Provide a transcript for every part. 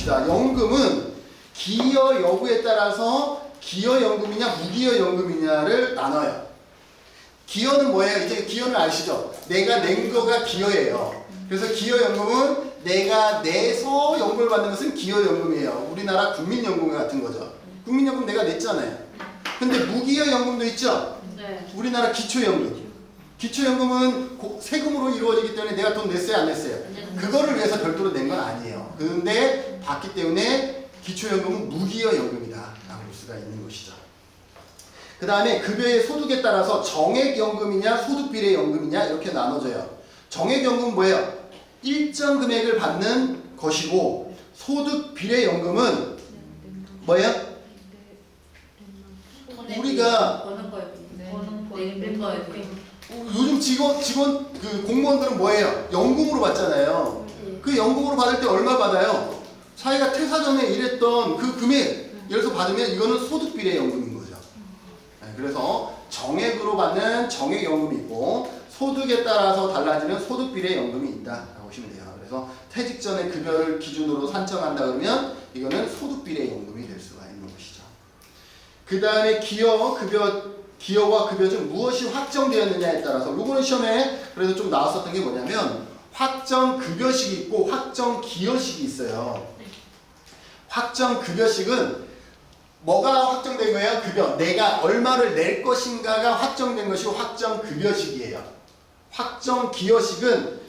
봅시다. 연금은 기여 여부에 따라서 기여연금이냐 무기여연금이냐를 나눠요. 기여는 뭐예요? 이제 기여는 아시죠? 내가 낸 거가 기여예요. 그래서 기여연금은 내가 내서 연금을 받는 것은 기여연금이에요. 우리나라 국민연금 같은 거죠. 국민연금 내가 냈잖아요. 근데 무기여연금도 있죠? 네. 우리나라 기초연금. 기초연금은 세금으로 이루어지기 때문에 내가 돈 냈어요, 안 냈어요? 그거를 위해서 별도로 낸 건 아니에요. 그런데 받기 때문에 기초연금은 무기여연금이다 라고 볼 수가 있는 것이죠. 그 다음에 급여의 소득에 따라서 정액연금이냐 소득비례연금이냐 이렇게 나눠져요. 정액연금은 뭐예요? 일정 금액을 받는 것이고 소득비례연금은 뭐예요? 우리가 버는 거예요. 낸 거예요. 요즘 직원 그 공무원들은 뭐예요? 연금으로 받잖아요. 그 연금으로 받을 때 얼마 받아요? 자기가 퇴사 전에 일했던 그 금액 예를 들어서 받으면 이거는 소득비례연금인 거죠. 네, 그래서 정액으로 받는 정액연금이 있고 소득에 따라서 달라지는 소득비례연금이 있다라고 보시면 돼요. 그래서 퇴직 전에 급여를 기준으로 산정한다 그러면 이거는 소득비례연금이 될 수가 있는 것이죠. 그 다음에 기여와 급여 중 무엇이 확정되었느냐에 따라서 요거는 시험에 그래도 좀 나왔었던 게 뭐냐면 확정급여식이 있고 확정기여식이 있어요. 확정급여식은 뭐가 확정된 거예요? 급여. 내가 얼마를 낼 것인가가 확정된 것이 확정급여식이에요. 확정기여식은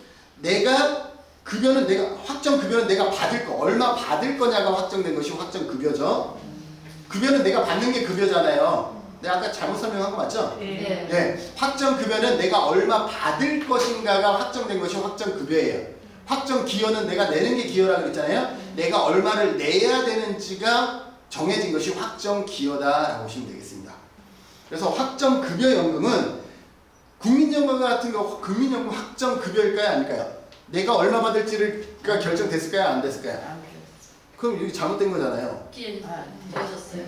확정급여는 내가 받을 거, 얼마 받을 거냐가 확정된 것이 확정급여죠. 급여는 내가 받는 게 급여잖아요. 내가 아까 잘못 설명한 거 맞죠? 네. 네. 확정급여는 내가 얼마 받을 것인가가 확정된 것이 확정급여예요. 확정기여는 내가 내는 게 기여라고 그랬잖아요. 내가 얼마를 내야 되는지가 정해진 것이 확정기여다라고 보시면 되겠습니다. 그래서 확정급여연금은 국민연금 같은 거 국민연금 확정급여일까요? 아닐까요? 내가 얼마 받을지가 결정됐을까요? 안 됐을까요? 그럼 여기 잘못된 거잖아요. 되셨어요.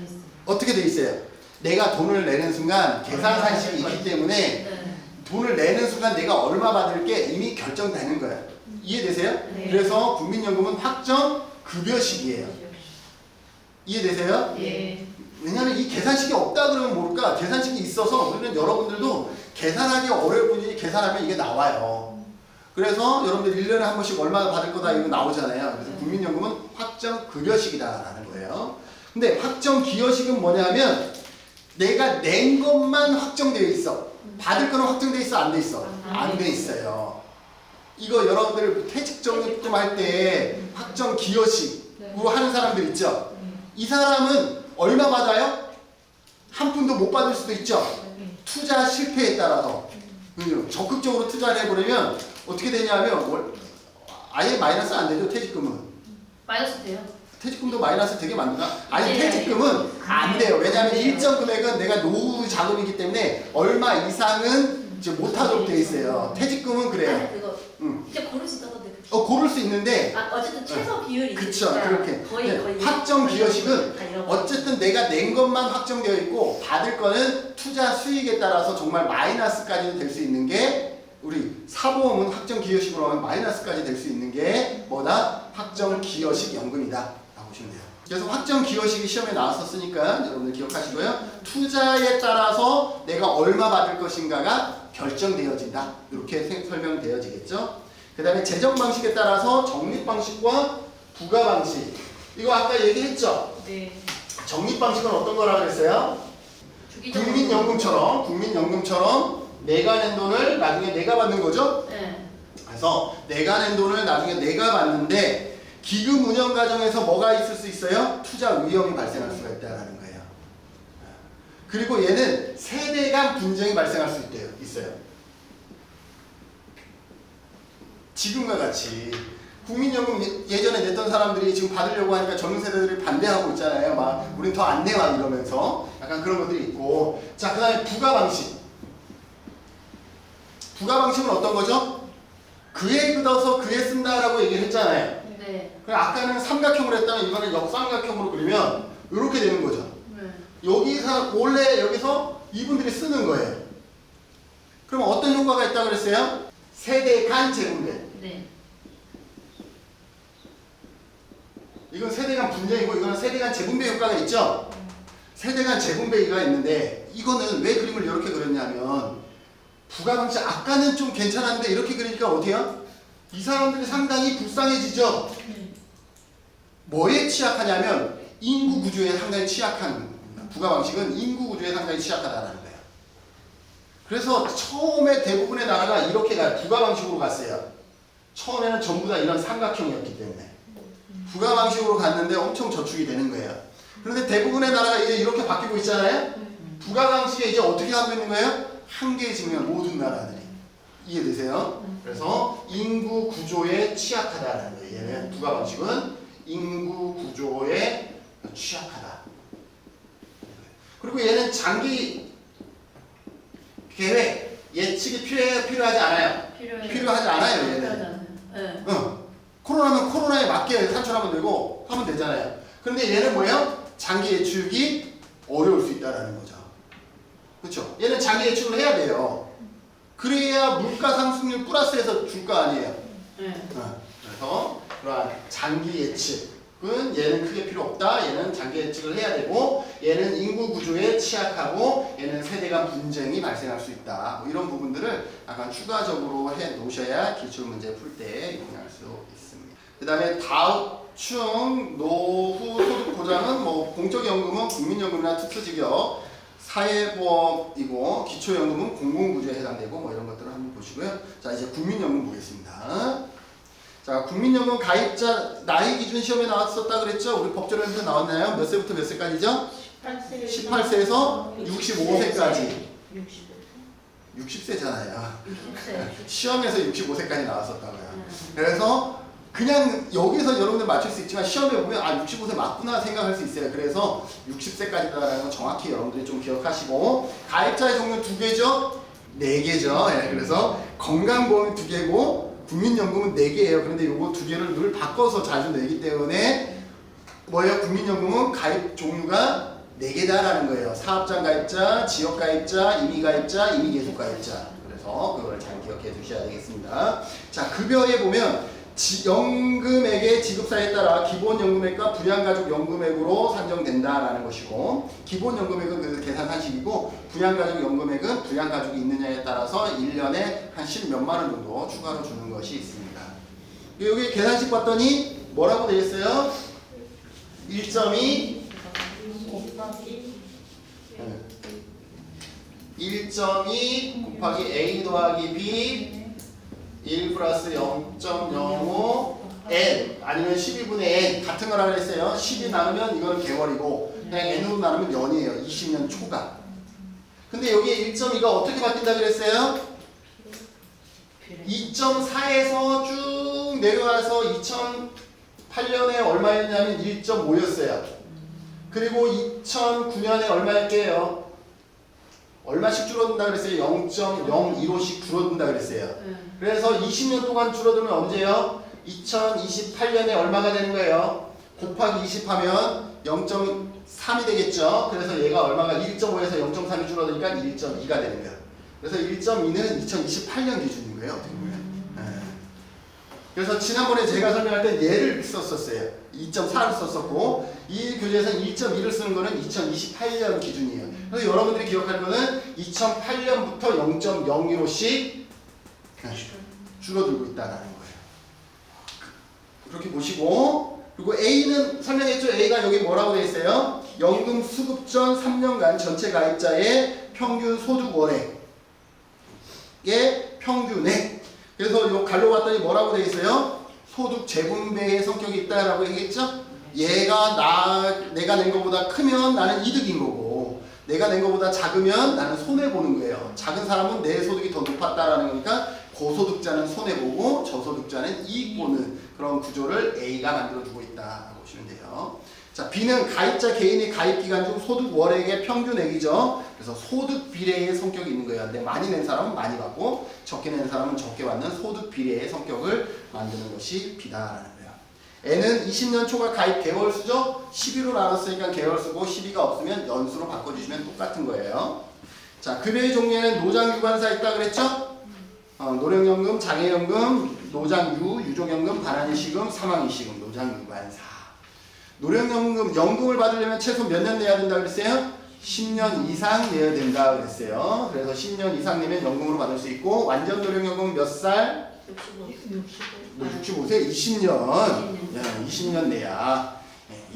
어떻게 돼 있어요? 내가 돈을 내는 순간 계산상식이 있기 때문에 돈을 내는 순간 내가 얼마 받을 게 이미 결정되는 거예요. 이해되세요? 네. 그래서 국민연금은 확정급여식이에요. 이해되세요? 예. 왜냐하면 이 계산식이 없다 그러면 모를까? 계산식이 있어서 우리는 여러분들도 계산하기 어려울 뿐이지 계산하면 이게 나와요. 그래서 여러분들 1년에 한 번씩 얼마 받을 거다 이거 나오잖아요. 그래서 국민연금은 확정급여식이다라는 거예요. 근데 확정기여식은 뭐냐면 내가 낸 것만 확정되어 있어. 받을 거는 확정되어 있어? 안 돼 있어? 안 돼 있어요. 이거 여러분들 퇴직정립금 할 때 확정기여식으로 하는 사람들 있죠? 이 사람은 얼마 받아요? 한 푼도 못 받을 수도 있죠? 투자 실패에 따라서. 적극적으로 투자를 해버리면 어떻게 되냐면 아예 마이너스 안 되죠, 퇴직금은. 마이너스 돼요. 퇴직금도 마이너스 되게 많나? 아니 네. 퇴직금은 안 돼요. 왜냐하면 일정 금액은 내가 노후 자금이기 때문에 얼마 이상은 이제 못하도록 돼 있어요. 퇴직금은 그래요. 그거 이제 고를 수 있다던데. 고를 수 있는데 어쨌든 최소 비율이 그쵸, 있으니까 그렇게. 거의 확정기여식은 어쨌든 내가 낸 것만 확정되어 있고 받을 거는 투자 수익에 따라서 정말 마이너스까지 될 수 있는 게 우리 사보험은 확정기여식으로 하면 마이너스까지 될 수 있는 게 뭐다? 확정기여식 연금이다 라고 보시면 돼요. 그래서 확정기여식이 시험에 나왔었으니까 여러분들 기억하시고요. 투자에 따라서 내가 얼마 받을 것인가가 결정되어진다. 이렇게 설명되어지겠죠. 그 다음에 재정 방식에 따라서 적립 방식과 부가 방식. 이거 아까 얘기했죠? 네. 적립 방식은 어떤 거라고 그랬어요? 국민연금처럼 내가 낸 돈을 나중에 내가 받는 거죠? 네. 그래서 내가 낸 돈을 나중에 내가 받는데 기금 운영 과정에서 뭐가 있을 수 있어요? 투자 위험이 발생할 수가 있다는 거예요. 그리고 얘는 세대 간 분쟁이 발생할 수 있어요. 지금과 같이 국민연금 예전에 냈던 사람들이 지금 받으려고 하니까 젊은 세대들이 반대하고 있잖아요. 막 우린 더 안 내와 이러면서 약간 그런 것들이 있고. 자, 그 다음에 부가 방식. 부가 방식은 어떤 거죠? 그에 굳어서 그에 쓴다라고 얘기를 했잖아요. 네. 아까는 삼각형으로 했다면 이거는 역삼각형으로 그리면 이렇게 되는 거죠. 네. 여기서 원래 여기서 이분들이 쓰는 거예요. 그럼 어떤 효과가 있다고 그랬어요? 세대 간 재분배. 네. 이건 세대 간 분쟁이고 이거는 세대 간 재분배 효과가 있죠. 세대 간 재분배가 있는데 이거는 왜 그림을 이렇게 그렸냐면 부가 방식 아까는 좀 괜찮았는데 이렇게 그리니까 어때요? 이 사람들이 상당히 불쌍해지죠. 뭐에 취약하냐면 인구 구조에 상당히 취약한 겁니다. 부가 방식은 인구 구조에 상당히 취약하다라는 거예요. 그래서 처음에 대부분의 나라가 이렇게 부가 방식으로 갔어요. 처음에는 전부 다 이런 삼각형이었기 때문에 부가 방식으로 갔는데 엄청 저축이 되는 거예요. 그런데 대부분의 나라가 이제 이렇게 바뀌고 있잖아요. 부가 방식에 이제 어떻게 하고 있는 거예요? 한계해지면 모든 나라들이 이해되세요? 그래서 인구 구조에 취약하다라는 거예요. 얘는 부가 방식은 인구 구조에 취약하다. 그리고 얘는 장기 계획 예측이 필요하지 않아요. 필요하지 않아요. 얘는. 네. 코로나면 코로나에 맞게 산출하면 되고 하면 되잖아요. 그런데 얘는 뭐예요? 장기 예측이 어려울 수 있다라는 거죠. 그렇죠? 얘는 장기 예측을 해야 돼요. 그래야 물가 상승률 플러스해서 줄 거 아니에요. 그래서 그러한 장기 예측은 얘는 크게 필요 없다. 얘는 장기 예측을 해야 되고 얘는 인구 구조에 취약하고 얘는 세대 간 분쟁이 발생할 수 있다. 뭐 이런 부분들을 약간 추가적으로 해 놓으셔야 기출 문제 풀 때 이용할 수 있습니다. 그 다음에 다우충 노후 소득 보장은 뭐 공적연금은 국민연금이나 특수직역, 사회보험이고 기초연금은 공공구조에 해당되고 뭐 이런 것들을 한번 보시고요. 자 이제 국민연금 보겠습니다. 자 국민연금 가입자 나이 기준 시험에 나왔었다 그랬죠? 우리 법조련에서 나왔나요? 몇 세부터 몇 세까지죠? 18세에서 65세까지. 60세잖아요. 시험에서 65세까지 나왔었다고요. 그래서 그냥 여기서 여러분들 맞출 수 있지만 시험에 보면 아 65세 맞구나 생각할 수 있어요. 그래서 60세까지다라는 거 정확히 여러분들이 좀 기억하시고 가입자의 종류는 2개죠? 4개죠. 예, 그래서 건강보험이 2개고 국민연금은 4개예요. 그런데 요거 2개를 늘 바꿔서 자주 내기 때문에 뭐예요? 국민연금은 가입 종류가 4개다라는 거예요. 사업장 가입자, 지역 가입자, 임의 가입자, 임의 계속 가입자. 그래서 그걸 잘 기억해 두셔야 되겠습니다. 자, 급여에 보면 연금액의 지급사에 따라 기본연금액과 부양가족연금액으로 산정된다라는 것이고 기본연금액은 그 계산 상식이고 부양가족연금액은 부양가족이 있느냐에 따라서 1년에 한 10몇만 원 정도 추가로 주는 것이 있습니다. 여기 계산식 봤더니 뭐라고 되어 있어요? 1.2 곱하기 A 더하기 B 1 플러스 0.05 N 아니면 12분의 N 같은 거라고 했어요. 10이 나누면 이건 개월이고 그냥 N으로 나누면 년이에요. 20년 초과. 근데 여기 1.2가 어떻게 바뀐다 그랬어요? 2.4에서 쭉 내려와서 2008년에 얼마였냐면 1.5였어요. 그리고 2009년에 얼마였게요? 얼마씩 줄어든다 그랬어요? 0.015씩 줄어든다 그랬어요. 그래서 20년 동안 줄어들면 언제요? 2028년에 얼마가 되는 거예요? 곱하기 20 하면 0.3이 되겠죠? 그래서 얘가 얼마가 1.5에서 0.3이 줄어드니까 1.2가 되는 거예요. 그래서 1.2는 2028년 기준인 거예요. 어떻게 보면. 그래서 지난번에 제가 설명할 때 얘를 썼었어요. 2.4를 썼었고 이 교재에서는 1.2를 쓰는 거는 2028년 기준이에요. 그래서 여러분들이 기억할 거는 2008년부터 0.015씩 줄어들고 있다는 거예요. 그렇게 보시고 그리고 A는 설명했죠. A가 여기 뭐라고 되어 있어요? 연금 수급 전 3년간 전체 가입자의 평균 소득 월액의 평균액. 그래서 요 갈로 봤더니 뭐라고 되어 있어요? 소득 재분배의 성격이 있다라고 얘기했죠? 얘가 내가 낸 것보다 크면 나는 이득인 거고 내가 낸 것보다 작으면 나는 손해보는 거예요. 작은 사람은 내 소득이 더 높았다라는 거니까 고소득자는 손해보고 저소득자는 이익 보는 그런 구조를 A가 만들어주고 있다고 보시면 돼요. 자, B는 가입자 개인의 가입 기간 중 소득 월액의 평균액이죠. 그래서 소득 비례의 성격이 있는 거예요. 근데 많이 낸 사람은 많이 받고 적게 낸 사람은 적게 받는 소득 비례의 성격을 만드는 것이 B다라는 거예요. N은 20년 초과 가입 개월수죠. 12로 나눴으니까 개월수고 12가 없으면 연수로 바꿔주시면 똑같은 거예요. 자, 급여의 종류에는 노장유관사 있다 그랬죠? 노령연금, 장애연금, 노장유, 유족연금, 반환일시금, 사망일시금, 노장유관사. 노령연금, 연금을 받으려면 최소 몇 년 내야 된다 그랬어요? 10년 이상 내야 된다 그랬어요. 그래서 10년 이상 내면 연금으로 받을 수 있고, 완전 노령연금은 몇 살? 65세 20년. 야, 20년 내야.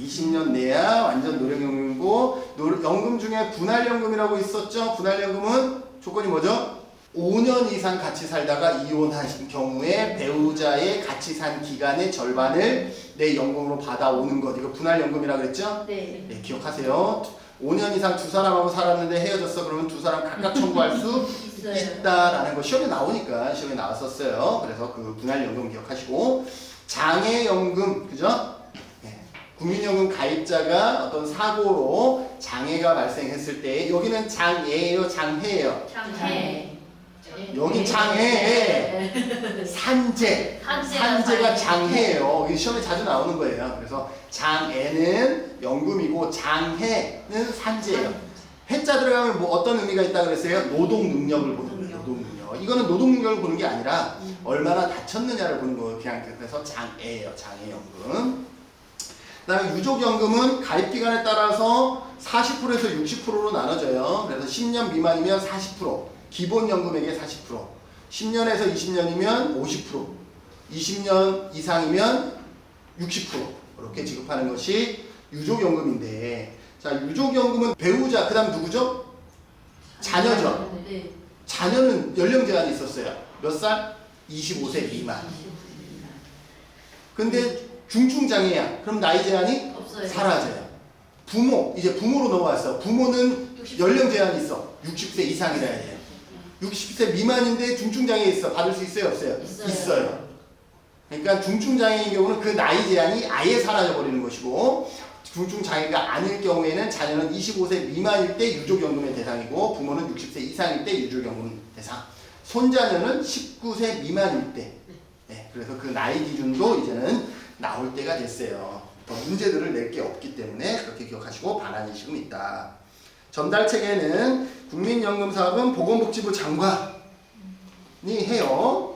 20년 내야 완전 노령연금이고, 연금 중에 분할연금이라고 있었죠? 분할연금은 조건이 뭐죠? 5년 이상 같이 살다가 이혼하신 경우에 배우자의 같이 산 기간의 절반을 내 연금으로 받아오는 것. 이거 분할연금이라고 그랬죠? 네. 네, 기억하세요. 5년 이상 두 사람하고 살았는데 헤어졌어. 그러면 두 사람 각각 청구할 수 있어요. 있다라는 거 시험에 나오니까 시험에 나왔었어요. 그래서 그 분할연금 기억하시고, 장애연금, 그죠? 네. 국민연금 가입자가 어떤 사고로 장애가 발생했을 때, 여기는 장애예요, 장해예요. 장해. 여기 장애, 산재가 장해예요. 이게 시험에 자주 나오는 거예요. 그래서 장애는 연금이고 장해는 산재예요. 해자 들어가면 뭐 어떤 의미가 있다 그랬어요? 노동 능력을 보는 거예요. 노동 능력. 이거는 노동 능력을 보는 게 아니라 얼마나 다쳤느냐를 보는 거예요. 그냥 그래서 장애예요. 장애연금. 그다음에 유족연금은 가입 기간에 따라서 40%에서 60%로 나눠져요. 그래서 10년 미만이면 40%. 기본연금액의 40%, 10년에서 20년이면 50%, 20년 이상이면 60% 이렇게 지급하는 것이 유족연금인데, 자, 유족연금은 배우자, 그 다음 누구죠? 자녀죠. 네. 자녀는 연령 제한이 있었어요. 몇 살? 25세 미만. 근데 중증장애야. 그럼 나이 제한이 없어요. 사라져요. 부모, 이제 부모로 넘어왔어. 부모는 연령 제한이 있어. 60세 이상이라 해야 돼요. 60세 미만인데 중증장애 있어. 받을 수 있어요? 없어요? 있어요. 그러니까 중증장애인 경우는 그 나이 제한이 아예 사라져 버리는 것이고, 중증장애가 아닐 경우에는 자녀는 25세 미만일 때 유족연금의 대상이고, 부모는 60세 이상일 때 유족연금 대상. 손자녀는 19세 미만일 때. 네, 그래서 그 나이 기준도 이제는 나올 때가 됐어요. 더 문제들을 낼 게 없기 때문에 그렇게 기억하시고, 반환이 지금 있다. 전달체계는 국민연금 사업은 보건복지부 장관이 해요.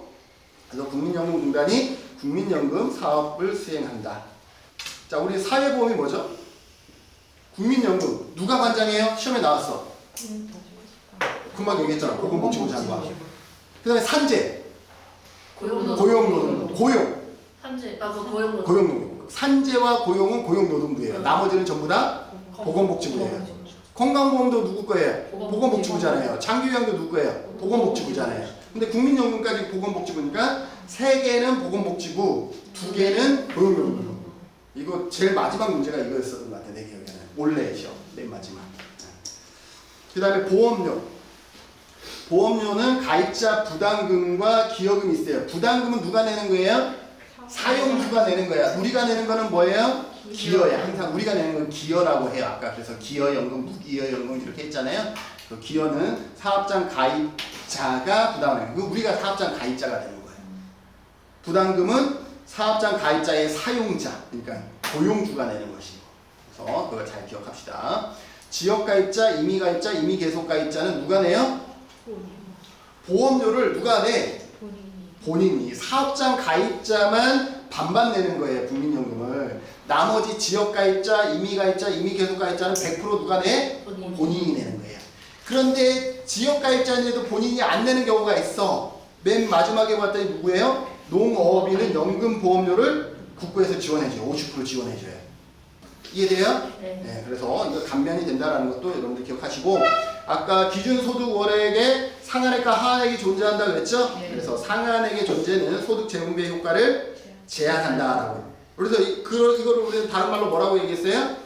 그래서 국민연금공단이 국민연금 사업을 수행한다. 자, 우리 사회보험이 뭐죠? 국민연금 누가 관장해요? 시험에 나왔어. 금방 얘기했잖아. 보건복지부 장관. 그 다음에 산재, 고용노동부, 고용. 산재. 고용노동. 고용노동. 산재와 고용은 고용노동부예요. 나머지는 전부 다 보건복지부예요. 건강보험도 누구 거예요? 보건복지부잖아요. 장기요양도 누구 거예요? 보건복지부잖아요. 근데 국민연금까지 보건복지부니까 3개는 보건복지부, 2개는 고용노동부. 이거 제일 마지막 문제가 이거였었던 것 같아요. 내 기억에는. 원래 시험 맨 마지막. 그 다음에 보험료. 보험료는 가입자 부담금과 기여금이 있어요. 부담금은 누가 내는 거예요? 사용주가 내는 거야. 우리가 내는 거는 뭐예요? 기여야. 항상 우리가 내는 건 기여라고 해요. 아까 그래서 기여연금, 무기여연금 이렇게 했잖아요. 그 기여는 사업장 가입자가 부담하는 거예요. 우리가 사업장 가입자가 되는 거예요. 부담금은 사업장 가입자의 사용자, 그러니까 고용주가 내는 것이고. 그래서 그걸 잘 기억합시다. 지역가입자, 임의가입자, 임의계속가입자는 누가 내요? 보험료를 누가 내? 본인이. 사업장 가입자만 반반 내는 거예요. 국민연금을. 나머지 지역가입자, 임의가입자, 임의계속가입자는 100% 누가 내? 본인이 내는 거예요. 그런데 지역가입자인데도 본인이 안 내는 경우가 있어. 맨 마지막에 봤더니 누구예요? 농어업인은 연금보험료를 국고에서 지원해줘요. 50% 지원해줘요. 이해돼요? 네. 그래서 이거 감면이 된다는 것도 여러분들 기억하시고, 아까 기준소득월액에 상한액과 하한액이 존재한다 그랬죠? 네. 그래서 상한액의 존재는 소득 재분배 효과를 제한한다라고. 그래서 이거를 우리는 다른 말로 뭐라고 얘기했어요?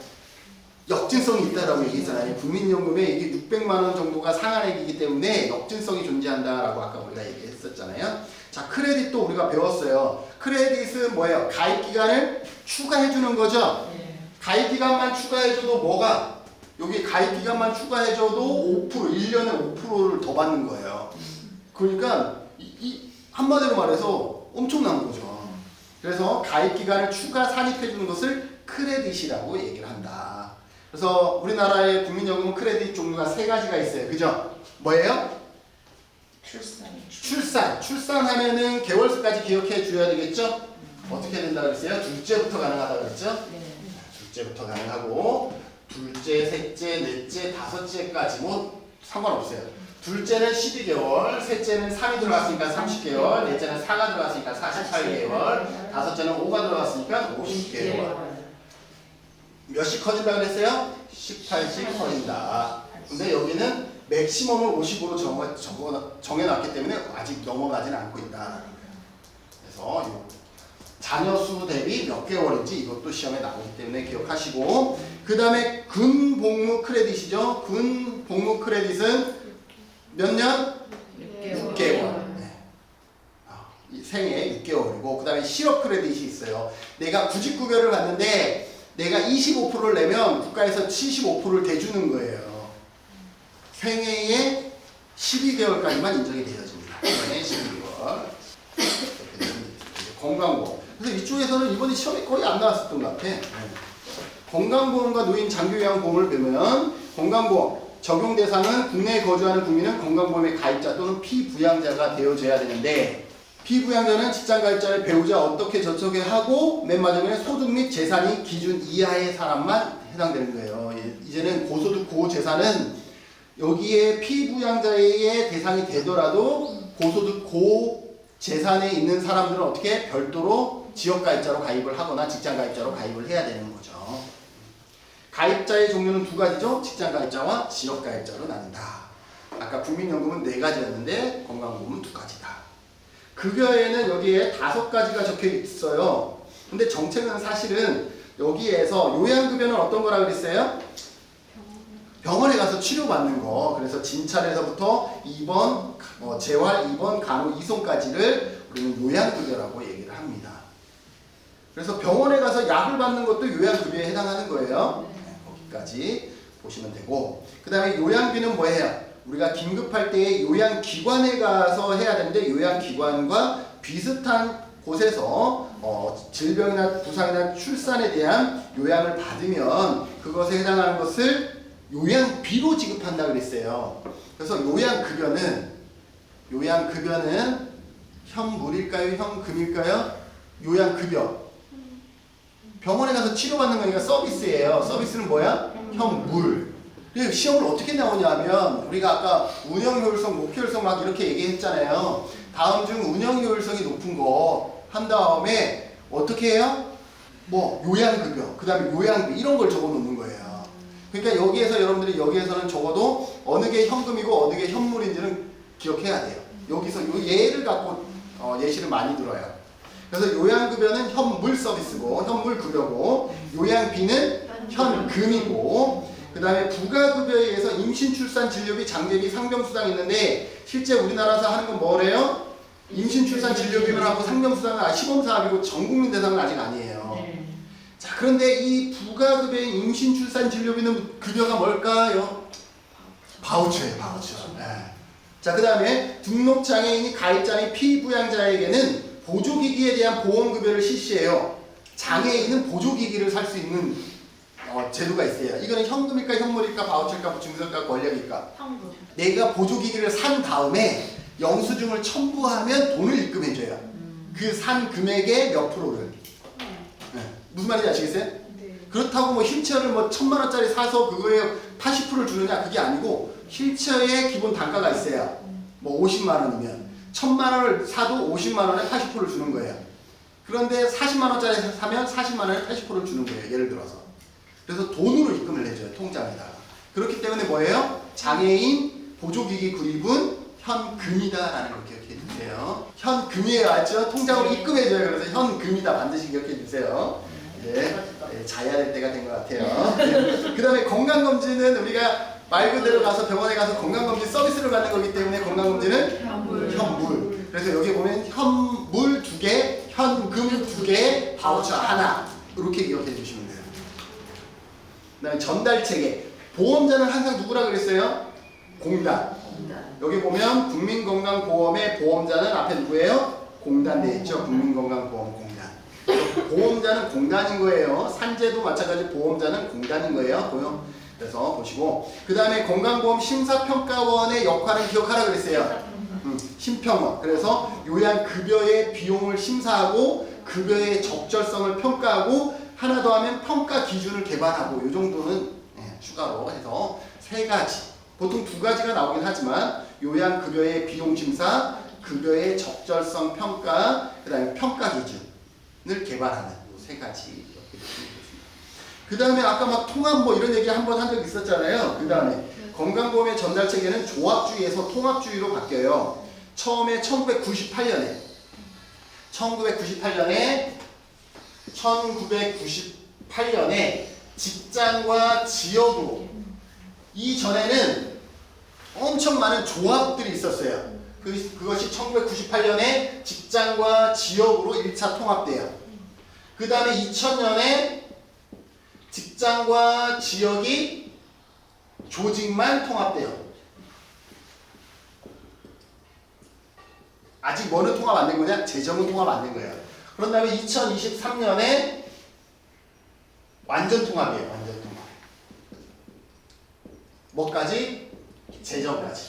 역진성이 있다라고 얘기했잖아요. 국민연금에 이게 600만 원 정도가 상한액이기 때문에 역진성이 존재한다라고 아까 우리가 얘기했었잖아요. 자, 크레딧도 우리가 배웠어요. 크레딧은 뭐예요? 가입 기간을 추가해주는 거죠. 가입 기간만 추가해줘도 뭐가? 여기 가입 기간만 추가해줘도 5%, 1년에 5%를 더 받는 거예요. 그러니까 한마디로 말해서 엄청난 거죠. 그래서 가입 기간을 추가 산입해주는 것을 크레딧이라고 얘기를 한다. 그래서 우리나라의 국민연금은 크레딧 종류가 3가지가 있어요. 그죠? 뭐예요? 출산하면은 개월수까지 기억해 줘야 되겠죠? 어떻게 된다 그랬어요? 둘째부터 가능하다 그랬죠? 둘째부터 가능하고 둘째, 셋째, 넷째, 다섯째까지 뭐 상관없어요. 둘째는 12개월, 셋째는 3이 들어갔으니까 30개월, 넷째는 4가 들어갔으니까 48개월, 다섯째는 5가 들어갔으니까 50개월. 몇씩 커진다 그랬어요? 18씩 커진다. 근데 여기는 맥시멈을 50으로 정해놨기 때문에 아직 넘어가지는 않고 있다. 그래서 요 자녀 수 대비 몇 개월인지 이것도 시험에 나오기 때문에 기억하시고, 그 다음에 근복무 크레딧이죠. 근복무 크레딧은 몇 년? 6개월. 네. 이 생애 6개월이고, 그 다음에 실업 크레딧이 있어요. 내가 구직급여를 받는데 내가 25%를 내면 국가에서 75%를 대주는 거예요. 생애에 12개월까지만 인정이 되어집니다. 생애 12개월. 건강보험. 그래서 이쪽에서는 이번에 시험에 거의 안 나왔었던 것 같아. 건강보험과 노인 장기요양보험을 보면 건강보험 적용 대상은 국내에 거주하는 국민은 건강보험의 가입자 또는 피부양자가 되어줘야 되는데, 피부양자는 직장가입자의 배우자 어떻게 저촉에 하고 맨 마지막에 소득 및 재산이 기준 이하의 사람만 해당되는 거예요. 이제는 고소득 고재산은 여기에 피부양자의 대상이 되더라도 고소득 고재산에 있는 사람들은 어떻게 별도로 지역가입자로 가입을 하거나 직장가입자로 가입을 해야 되는 거죠. 가입자의 종류는 두 가지죠. 직장가입자와 지역가입자로 나뉜다. 아까 국민연금은 4가지였는데 건강보험은 2가지다. 급여에는 여기에 5가지가 적혀 있어요. 근데 정책은 사실은 여기에서 요양급여는 어떤 거라 그랬어요? 병원에 가서 치료받는 거. 그래서 진찰에서부터 입원, 재활, 입원, 간호, 이송까지를 우리는 요양급여라고 얘기를 합니다. 그래서 병원에 가서 약을 받는 것도 요양급여에 해당하는 거예요. 네, 거기까지 보시면 되고, 그 다음에 요양비는 뭐예요? 우리가 긴급할 때 요양기관에 가서 해야 되는데, 요양기관과 비슷한 곳에서 질병이나 부상이나 출산에 대한 요양을 받으면 그것에 해당하는 것을 요양비로 지급한다 그랬어요. 그래서 요양급여는 현물일까요? 현금일까요? 요양급여. 병원에 가서 치료받는 거니까 서비스예요. 서비스는 뭐야? 현물. 시험을 어떻게 나오냐면, 우리가 아까 운영효율성, 목표효율성 막 이렇게 얘기했잖아요. 다음 중 운영효율성이 높은 거 한 다음에 어떻게 해요? 뭐 요양급여, 그 다음에 요양비 이런 걸 적어 놓는 거예요. 그러니까 여러분들이 여기에서는 적어도 어느 게 현금이고 어느 게 현물인지는 기억해야 돼요. 여기서 요 예를 갖고 예시를 많이 들어요. 그래서 요양급여는 현물 서비스고 현물급여고, 요양비는 현금이고, 그 다음에 부가급여에 의해서 임신, 출산, 진료비, 장례비, 상병수당이 있는데, 실제 우리나라에서 하는 건 뭐래요? 임신, 출산, 진료비만 하고 상병수당은 시범사업이고 전국민 대상은 아직 아니에요. 자, 그런데 이 부가급여의 임신, 출산, 진료비는 급여가 뭘까요? 바우처예요, 바우처. 네. 자, 그 다음에 등록장애인이 가입자인 피부양자에게는 보조기기에 대한 보험급여를 실시해요. 장애인은 보조기기를 살 수 있는 제도가 있어요. 이거는 현금일까, 현물일까, 바우처일까, 증서일까, 권력일까? 현금. 내가 보조기기를 산 다음에 영수증을 첨부하면 돈을 입금해줘요. 그 산 금액의 몇 프로를. 네. 무슨 말인지 아시겠어요? 네. 그렇다고 뭐 휠체어를 뭐 1,000만원짜리 사서 그거에 80%를 주느냐? 그게 아니고, 휠체어의 기본 단가가 있어요. 뭐 50만원이면 1,000만원을 사도 50만원에 80%를 주는 거예요. 그런데 40만원짜리 사면 40만원에 80%를 주는 거예요. 예를 들어서. 그래서 돈으로 입금을 해줘요. 통장에다가. 그렇기 때문에 뭐예요? 장애인 보조기기 구입은 현금이다라는 걸 기억해 주세요. 현금이에요. 알죠? 통장으로 입금해줘요. 그래서 현금이다 반드시 기억해 주세요. 네, 자야 될 때가 된 것 같아요. 네. 그 다음에 건강검진은 우리가 말 그대로 가서 병원에 가서 건강검진 서비스를 받는 거기 때문에 건강검진은 현물. 그래서 여기 보면 현물 2개, 현금 2개, 바우처 하나. 이렇게 기억해 주시면 돼요. 그 다음에 전달체계. 보험자는 항상 누구라 그랬어요? 공단. 여기 보면 국민건강보험의 보험자는 앞에 누구예요? 공단 돼 있죠. 국민건강보험공단. 보험자는 공단인 거예요. 산재도 마찬가지 보험자는 공단인 거예요. 그래서 보시고, 그 다음에 건강보험 심사평가원의 역할을 기억하라 그랬어요. 심평원. 그래서 요양급여의 비용을 심사하고 급여의 적절성을 평가하고 하나 더 하면 평가 기준을 개발하고 이 정도는 추가로 해서 3가지. 보통 2가지가 나오긴 하지만 요양급여의 비용심사, 급여의 적절성 평가, 그 다음에 평가 기준을 개발하는 이 3가지. 그 다음에 아까 막 통합 뭐 이런 얘기 한번 한 적 있었잖아요. 그 다음에 건강보험의 전달체계는 조합주의에서 통합주의로 바뀌어요. 처음에 1998년에 직장과 지역으로 이전에는 엄청 많은 조합들이 있었어요. 그것이 1998년에 직장과 지역으로 1차 통합돼요. 그 다음에 2000년에 직장과 지역이 조직만 통합돼요. 아직 뭐는 통합 안 된 거냐? 재정은 통합 안 된 거예요. 그런 다음에 2023년에 완전 통합이에요. 완전 통합. 뭐까지? 재정까지.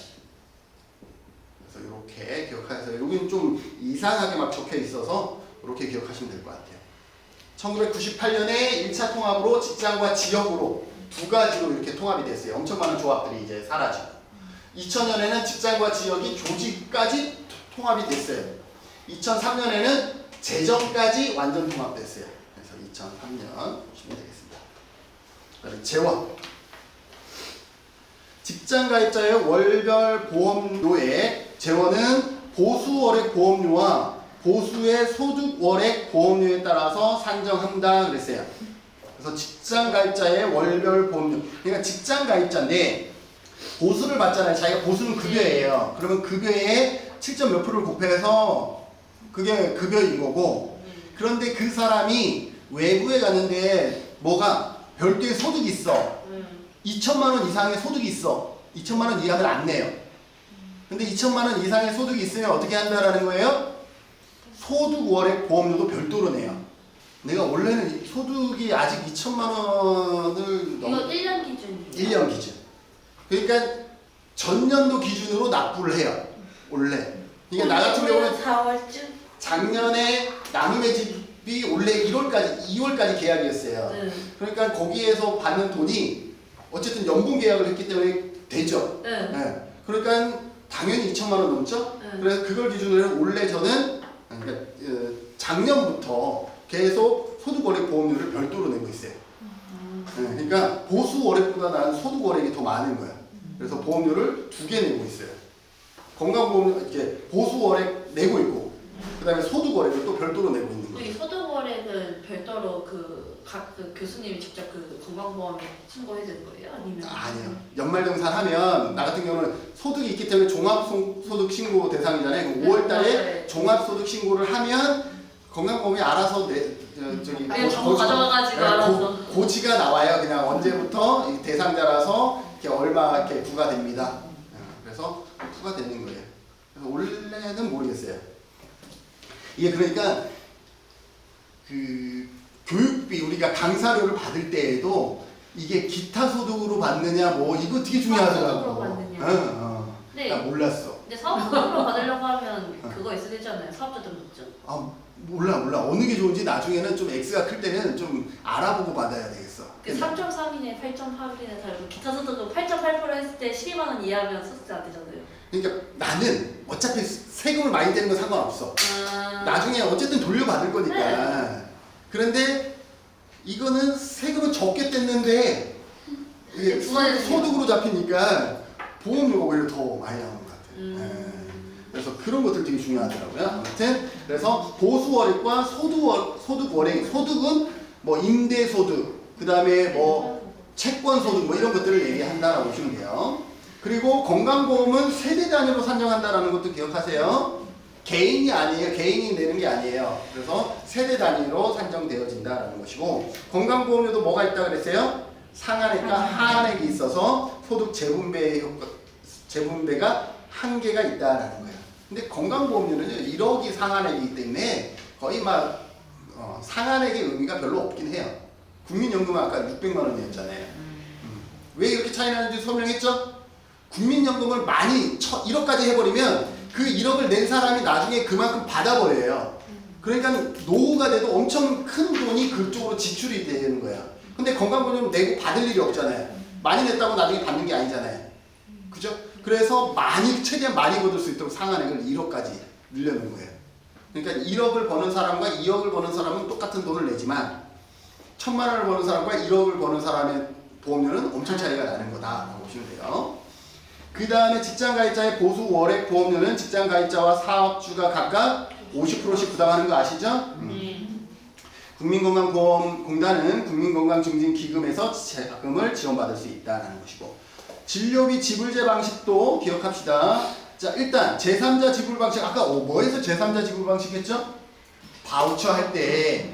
그래서 이렇게 기억하세요. 여기는 좀 이상하게 막 적혀 있어서 이렇게 기억하시면 될 것 같아요. 1998년에 1차 통합으로 직장과 지역으로 2가지로 이렇게 통합이 됐어요. 엄청 많은 조합들이 이제 사라지고. 2000년에는 직장과 지역이 조직까지 통합이 됐어요. 2003년에는 재정까지 완전 통합됐어요. 그래서 2003년 보시면 되겠습니다. 그다음에 재원. 직장 가입자의 월별 보험료의 재원은 보수 월액 보험료와 보수의 소득 월액 보험료에 따라서 산정한다 그랬어요. 그래서 직장 가입자의 월별 보험료. 그러니까 직장 가입자인데 보수를 받잖아요. 자기가 보수는 급여예요. 그러면 급여에 7점 몇 프로를 곱해서 그게 급여인 거고, 그런데 그 사람이 외부에 갔는데 뭐가 별도의 소득이 있어. 2천만 원 이상의 소득이 있어. 2천만 원 이하면 안 내요. 근데 2천만 원 이상의 소득이 있으면 어떻게 한다라는 거예요? 소득 월액 보험료도 별도로 내요. 내가 원래는 소득이 아직 2천만 원을 이거 1년 기준이에요. 1년 기준. 그러니까 전년도 기준으로 납부를 해요. 원래. 그러니까 나 같은 경우는 4월쯤? 작년에 나눔의 집이 원래 2월까지 계약이었어요. 그러니까 거기에서 받는 돈이 어쨌든 연봉 계약을 했기 때문에 되죠. 네. 그러니까 당연히 2천만 원 넘죠. 그래서 그걸 기준으로 해서 원래 저는 그러니까 작년부터 계속 소득 월액 보험료를 별도로 내고 있어요. 그러니까 보수 월액보다 나는 소득 월액이 더 많은 거야. 그래서 보험료를 2개 내고 있어요. 건강보험료 이렇게 보수 월액 내고 있고, 그다음에 소득 월액을 또 별도로 내고 있는 거예요. 이 소득 월액을 별도로 각 교수님이 직접 건강보험에 신고해 주는 거예요? 아니면? 아니요. 연말정산하면 나 같은 경우는 소득이 있기 때문에 종합소득 신고 대상이잖아요. 5월달에 종합소득 신고를 하면 건강보험이 알아서 정보 가져가가지고 알아서 고지가 나와요. 그냥 언제부터 대상자라서 이렇게 얼마 이렇게 부과됩니다. 그래서 부과되는 거예요. 그래서 원래는 모르겠어요. 이게 그러니까 그 교육비 우리가 강사료를 받을 때에도 이게 기타 소득으로 받느냐 뭐 이거 되게 중요하더라고. 사업소득으로 받느냐. 네. 나 몰랐어. 근데 사업소득으로 받으려고 하면 그거 있어야 되잖아요. 사업자 등록증. 아 몰라 어느 게 좋은지 나중에는 좀 X가 클 때는 좀 알아보고 받아야 되겠어. 그 3.3이네 8.8이네 다르고 기타 소득은 8.8% 했을 때 12만 원 이하면 소득세 안 되잖아요. 그러니까 나는 어차피 세금을 많이 떼는 건 상관없어. 나중에 어쨌든 돌려받을 거니까. 네. 그런데 이거는 세금은 적게 뗐는데 이게 부과되는 소득으로 잡히니까 보험료가 오히려 더 많이 나오는 것 같아요. 그래서 그런 것들 되게 중요하더라고요. 아무튼 그래서 보수 월액과 소득 월액, 소득은 뭐 임대 소득, 그 다음에 뭐 채권 소득 뭐 이런 것들을 얘기한다라고 보시면 돼요. 그리고 건강보험은 세대 단위로 산정한다라는 것도 기억하세요. 개인이 아니에요. 개인이 내는 게 아니에요. 그래서 세대 단위로 산정되어진다라는 것이고, 건강보험료도 뭐가 있다 그랬어요? 상한액과 하한액이 있어서 소득 재분배가 한계가 있다라는 거예요. 근데 건강보험료는 1억이 상한액이기 때문에 거의 막 상한액의 의미가 별로 없긴 해요. 국민연금은 아까 600만 원이었잖아요. 왜 이렇게 차이 나는지 설명했죠? 국민연금을 많이 1억까지 해버리면 그 1억을 낸 사람이 나중에 그만큼 받아버려요. 그러니까 노후가 돼도 엄청 큰 돈이 그쪽으로 지출이 되는 거야. 근데 건강보험 내고 받을 일이 없잖아요. 많이 냈다고 나중에 받는 게 아니잖아요. 그죠? 그래서 최대한 많이 거둘 수 있도록 상한액을 1억까지 늘려놓은 거예요. 그러니까 1억을 버는 사람과 2억을 버는 사람은 똑같은 돈을 내지만 1,000만 원을 버는 사람과 1억을 버는 사람의 보험료는 엄청 차이가 나는 거다라고 보시면 돼요. 그 다음에 직장가입자의 보수 월액 보험료는 직장가입자와 사업주가 각각 50%씩 부담하는 거 아시죠? 국민건강보험공단은 국민건강증진기금에서 자금을 지원받을 수 있다는 것이고, 진료비 지불제 방식도 기억합시다. 자, 일단 제3자 지불 방식, 아까 뭐에서 제3자 지불 방식 했죠? 바우처 할 때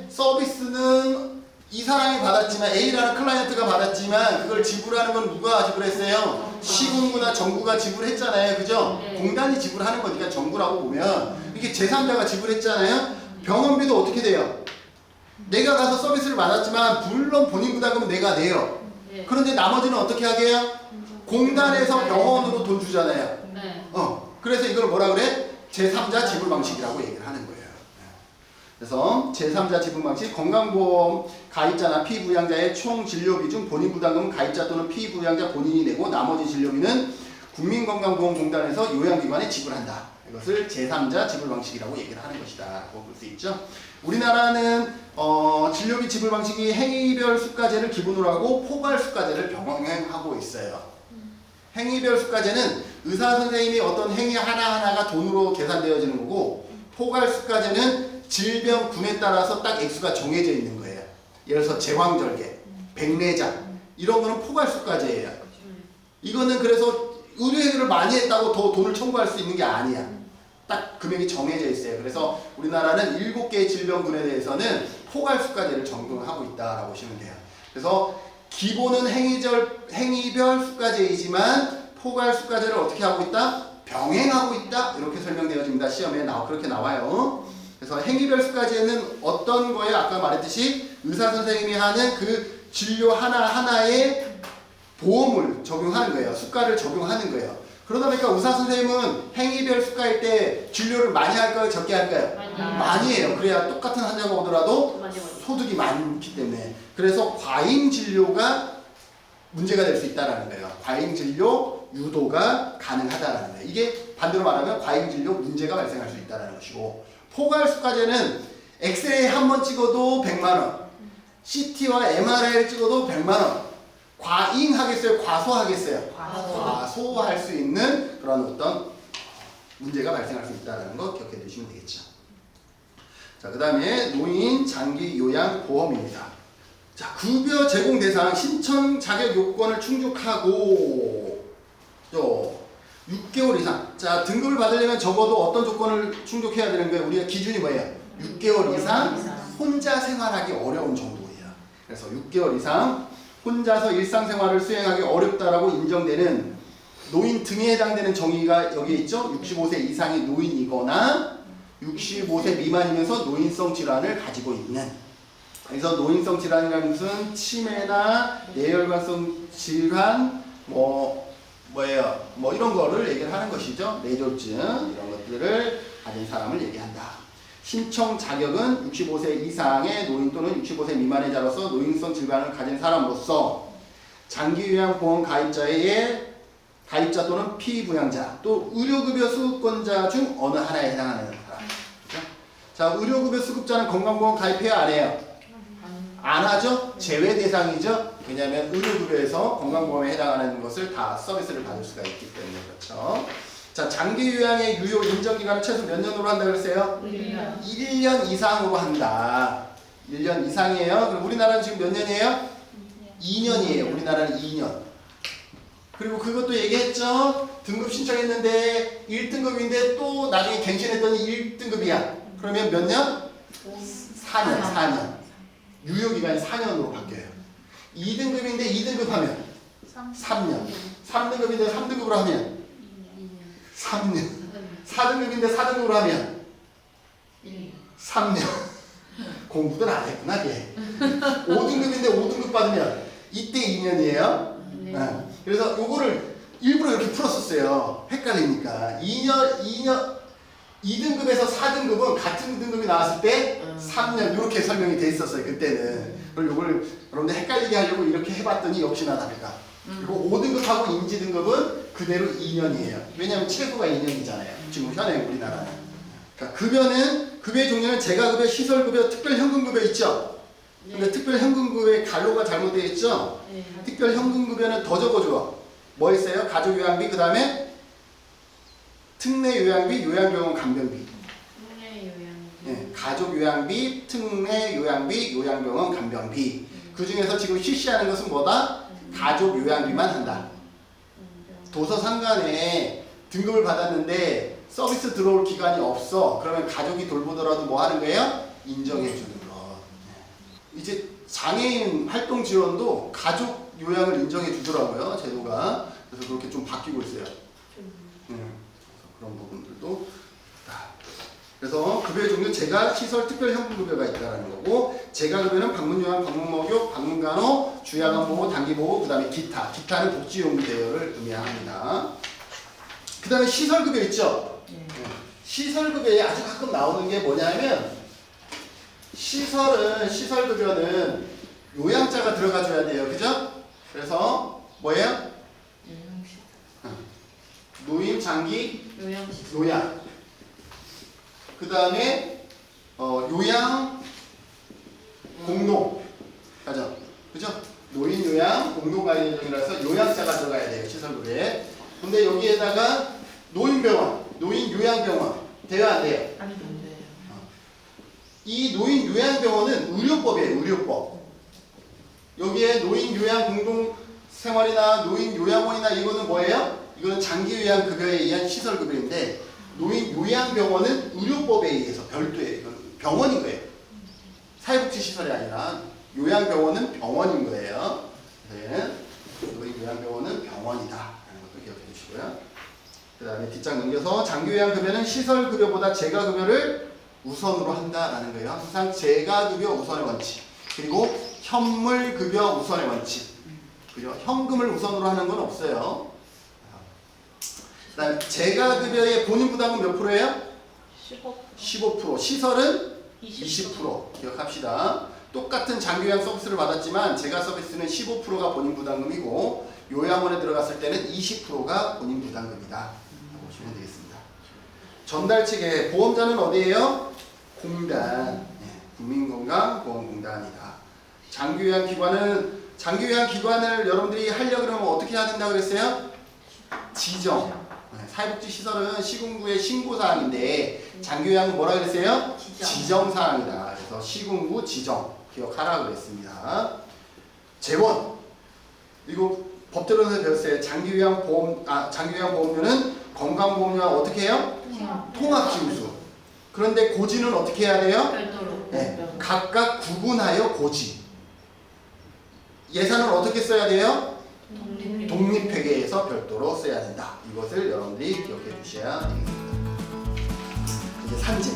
서비스는 이 사람이 받았지만, A라는 클라이언트가 받았지만 그걸 지불하는 건 누가 지불했어요? 시군구나 정부가 지불했잖아요. 그죠? 네. 공단이 지불하는 거니까 정부라고 보면 이게 제3자가 지불했잖아요. 병원비도 어떻게 돼요? 내가 가서 서비스를 받았지만 물론 본인 부담금은 내가 내요. 네. 그런데 나머지는 어떻게 하게 해요? 공단에서 병원으로 돈 주잖아요. 네. 그래서 이걸 뭐라 그래? 제3자 지불 방식이라고 얘기를 하는 거예요. 그래서 제3자 지불 방식, 건강보험 가입자나 피부양자의 총 진료비 중 본인 부담금은 가입자 또는 피부양자 본인이 내고 나머지 진료비는 국민건강보험공단에서 요양기관에 지불한다. 이것을 제3자 지불 방식이라고 얘기를 하는 것이다 라고 볼 수 있죠. 우리나라는 진료비 지불 방식이 행위별 수가제를 기본으로 하고 포괄 수가제를 병행하고 있어요. 행위별 수가제는 의사 선생님이 어떤 행위 하나하나가 돈으로 계산되어지는 거고, 포괄 수가제는 질병군에 따라서 딱 액수가 정해져 있는 거예요. 예를 들어서 제왕절개, 백내장 이런 거는 포괄 수가제예요. 이거는 그래서 의료행위를 많이 했다고 더 돈을 청구할 수 있는 게 아니야. 딱 금액이 정해져 있어요. 그래서 우리나라는 7개의 질병군에 대해서는 포괄 수가제를 적용하고 있다라고 보시면 돼요. 그래서 기본은 행위별 수가제이지만 포괄 수가제를 어떻게 하고 있다? 병행하고 있다. 이렇게 설명되어집니다. 시험에 그렇게 나와요. 그래서 행위별 수가제는 어떤 거예요? 아까 말했듯이 의사 선생님이 하는 그 진료 하나하나에 보험을 적용하는 거예요. 수가를 적용하는 거예요. 그러다 보니까 의사 선생님은 행위별 수가일 때 진료를 많이 할까요? 적게 할까요? 많이 해요. 그래야 똑같은 환자가 오더라도 소득이 많기 때문에. 그래서 과잉 진료가 문제가 될 수 있다는 거예요. 과잉 진료 유도가 가능하다는 거예요. 이게 반대로 말하면 과잉 진료 문제가 발생할 수 있다는 것이고, 포괄 수가제는 엑스레이 한 번 찍어도 100만 원, CT와 MRI를 찍어도 100만 원. 과잉하겠어요? 과소하겠어요? 과소할 수 있는 그런 어떤 문제가 발생할 수 있다는 거 기억해 두시면 되겠죠. 자, 그 다음에 노인 장기 요양 보험입니다. 자, 급여 제공 대상 신청 자격 요건을 충족하고 6개월 이상. 자, 등급을 받으려면 적어도 어떤 조건을 충족해야 되는 거예요? 우리가 기준이 뭐예요? 6개월 이상 혼자 생활하기 어려운 정도예요. 그래서 6개월 이상 혼자서 일상생활을 수행하기 어렵다라고 인정되는 노인 등에 해당되는 정의가 여기에 있죠. 65세 이상의 노인이거나 65세 미만이면서 노인성 질환을 가지고 있는. 그래서 노인성 질환이라는 것은 치매나 뇌혈관성 질환, 이런 거를 얘기를 하는 것이죠. 뇌졸중 이런 것들을 가진 사람을 얘기한다. 신청 자격은 65세 이상의 노인 또는 65세 미만의 자로서 노인성 질환을 가진 사람으로서 장기요양보험 가입자 또는 피부양자 또 의료급여 수급권자 중 어느 하나에 해당하는 사람. 그렇죠? 자, 의료급여 수급자는 건강보험 가입해야 안 해요? 안 하죠? 제외 대상이죠? 왜냐하면 의료급여에서 건강보험에 해당하는 것을 다 서비스를 받을 수가 있기 때문에. 그렇죠? 자, 장기요양의 유효 인정기간은 최소 몇 년으로 한다 그랬어요? 1년. 1년 이상으로 한다. 1년 이상이에요. 그럼 우리나라는 지금 몇 년이에요? 2년이에요. 우리나라는 2년. 그리고 그것도 얘기했죠? 등급 신청했는데 1등급인데 또 나중에 갱신했더니 1등급이야. 그러면 몇 년? 4년. 유효기간이 4년으로 바뀌어요. 2등급인데 2등급 하면 3년. 3등급인데 3등급으로 하면 3년. 4등급인데 4등급으로 하면 3년. 공부도 안 했구나, 걔. 5등급인데 5등급 받으면 이때 2년이에요. 네. 그래서 요거를 일부러 이렇게 풀었었어요. 헷갈리니까. 2년 2등급에서 4등급은 같은 등급이 나왔을 때 3년 이렇게 설명이 돼 있었어요 그때는. 그리고 이걸 여러분들 헷갈리게 하려고 이렇게 해봤더니 역시나 다르다. 그리고 5등급하고 인지 등급은 그대로 2년이에요. 왜냐하면 최고가 2년이잖아요. 지금 현행 우리나라는. 그러니까 급여의 종류는 재가급여, 시설급여, 특별현금급여 있죠. 근데 특별현금급의 갈로가 잘못되어 있죠. 네. 특별현금급여는 더 적어줘. 뭐 있어요? 가족요양비, 그 다음에 특례요양비, 요양병원 간병비. 국내 요양. 예, 가족요양비, 특례요양비, 요양병원 간병비. 그 중에서 지금 실시하는 것은 뭐다? 가족요양비만 한다. 도서상관에 등급을 받았는데 서비스 들어올 기간이 없어. 그러면 가족이 돌보더라도 뭐 하는 거예요? 인정해 주는 거. 이제 장애인 활동 지원도 가족 요양을 인정해 주더라고요. 제도가. 그래서 그렇게 좀 바뀌고 있어요. 그래서 그런 부분들도 있다. 그래서 급여의 종류 재가, 시설, 특별현금급여가 있다는 거고, 재가급여는 방문요양, 방문목욕, 방문간호, 주야간보호, 단기보호, 그 다음에 기타. 기타는 복지용무 대여를 의미합니다. 그 다음에 시설급여 있죠? 시설급여에 아주 가끔 나오는 게 뭐냐면, 시설급여는 요양자가 들어가줘야 돼요. 그죠? 그래서 뭐예요? 노인, 장기, 요양시설. 요양. 그 다음에 요양 공동. 가죠. 그죠? 노인 요양 공동관리 예정이라서 요양자가 들어가야 돼요. 시설급여에. 근데 여기에다가 노인병원, 노인 요양병원 돼야 안 돼요? 안 돼요. 이 노인 요양병원은 의료법이에요. 의료법. 여기에 노인 요양 공동 생활이나 노인 요양원이나 이거는 뭐예요? 이거는 장기 요양 급여에 의한 시설 급여인데, 노인 요양병원은 의료법에 의해서 별도의 병원인 거예요. 사회복지 시설이 아니라 요양병원은 병원인 거예요. 네. 노인 요양병원은 병원이다 라는 것도 기억해 주시고요. 그 다음에 뒷장 넘겨서 장기 요양 급여는 시설 급여보다 재가 급여를 우선으로 한다라는 거예요. 항상 재가 급여 우선의 원칙, 그리고 현물 급여 우선의 원칙. 그죠? 현금을 우선으로 하는 건 없어요. 그 다음에 재가급여의 본인 부담은 몇 프로예요? 15%. 시설은 20%. 기억합시다. 똑같은 장기요양 서비스를 받았지만 재가 서비스는 15%가 본인 부담금이고, 요양원에 들어갔을 때는 20%가 본인 부담금이다 라고 보시면 되겠습니다. 전달 측에 보험자는 어디예요? 공단. 국민건강보험공단이다. 장기요양 기관을 여러분들이 하려고 그러면 어떻게 해야 된다고 그랬어요? 지정. 사회복지시설은 시군구의 신고사항인데, 장기요양은 뭐라 그랬어요? 지정사항이다. 그래서 시군구 지정 기억하라고 그랬습니다. 재원. 이거 법조론에서 배웠어요. 장기요양 보험료는 건강보험료와 어떻게 해요? 통합징수. 그런데 고지는 어떻게 해야 돼요? 별도로. 네, 각각 구분하여 고지. 예산을 어떻게 써야 돼요? 독립회계에서 별도로 써야 된다. 이것을 여러분들이 기억해 주셔야 되겠습니다. 이제 산재.